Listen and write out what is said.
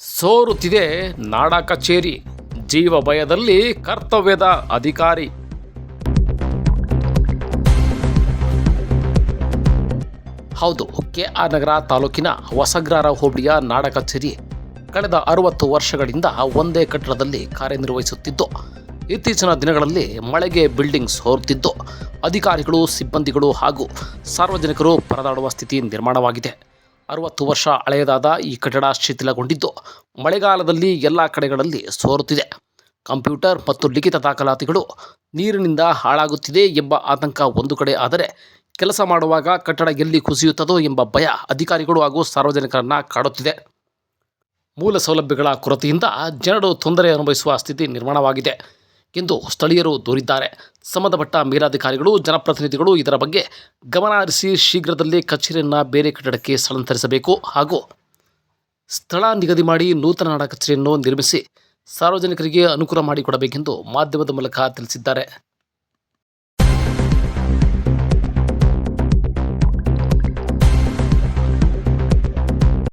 ಸೋರುತ್ತಿದೆ ನಾಡ ಕಚೇರಿ, ಜೀವ ಭಯದಲ್ಲಿ ಕರ್ತವ್ಯದ ಅಧಿಕಾರಿ. ಹೌದು, ಕೆಆರ್ ನಗರ ತಾಲೂಕಿನ ಹೊಸಗ್ರಾರ ಹೋಬಳಿಯ ನಾಡ ಕಚೇರಿ ಕಳೆದ 60 ವರ್ಷಗಳಿಂದ ಒಂದೇ ಕಟ್ಟಡದಲ್ಲಿ ಕಾರ್ಯನಿರ್ವಹಿಸುತ್ತಿದ್ದು, ಇತ್ತೀಚಿನ ದಿನಗಳಲ್ಲಿ ಮಳೆಗೆ ಬಿಲ್ಡಿಂಗ್ ಸೋರುತ್ತಿದ್ದು, ಅಧಿಕಾರಿಗಳು, ಸಿಬ್ಬಂದಿಗಳು ಹಾಗೂ ಸಾರ್ವಜನಿಕರು ಪರದಾಡುವ ಸ್ಥಿತಿ ನಿರ್ಮಾಣವಾಗಿದೆ. 60 ವರ್ಷ ಹಳೆಯದಾದ ಈ ಕಟ್ಟಡ ಶಿಥಿಲಗೊಂಡಿದ್ದು, ಮಳೆಗಾಲದಲ್ಲಿ ಎಲ್ಲ ಕಡೆಗಳಲ್ಲಿ ಸೋರುತ್ತಿದೆ. ಕಂಪ್ಯೂಟರ್ ಮತ್ತು ಲಿಖಿತ ದಾಖಲಾತಿಗಳು ನೀರಿನಿಂದ ಹಾಳಾಗುತ್ತಿದೆ ಎಂಬ ಆತಂಕ ಒಂದು ಕಡೆ ಆದರೆ, ಕೆಲಸ ಮಾಡುವಾಗ ಕಟ್ಟಡ ಎಲ್ಲಿ ಕುಸಿಯುತ್ತದೋ ಎಂಬ ಭಯ ಅಧಿಕಾರಿಗಳು ಹಾಗೂ ಸಾರ್ವಜನಿಕರನ್ನು ಕಾಡುತ್ತಿದೆ. ಮೂಲ ಸೌಲಭ್ಯಗಳ ಕೊರತೆಯಿಂದ ಜನರು ತೊಂದರೆ ಅನುಭವಿಸುವ ಸ್ಥಿತಿ ನಿರ್ಮಾಣವಾಗಿದೆ ಎಂದು ಸ್ಥಳೀಯರು ದೂರಿದ್ದಾರೆ. ಸಂಬಂಧಪಟ್ಟ ಮೇಲಾಧಿಕಾರಿಗಳು, ಜನಪ್ರತಿನಿಧಿಗಳು ಇದರ ಬಗ್ಗೆ ಗಮನ ಹರಿಸಿ ಶೀಘ್ರದಲ್ಲೇ ಕಚೇರಿಯನ್ನು ಬೇರೆ ಕಟ್ಟಡಕ್ಕೆ ಸ್ಥಳಾಂತರಿಸಬೇಕು ಹಾಗೂ ಸ್ಥಳ ನಿಗದಿ ಮಾಡಿ ನೂತನ ನಾಡ ಕಚೇರಿಯನ್ನು ನಿರ್ಮಿಸಿ ಸಾರ್ವಜನಿಕರಿಗೆ ಅನುಕೂಲ ಮಾಡಿಕೊಡಬೇಕೆಂದು ಮಾಧ್ಯಮದ ಮೂಲಕ ತಿಳಿಸಿದ್ದಾರೆ.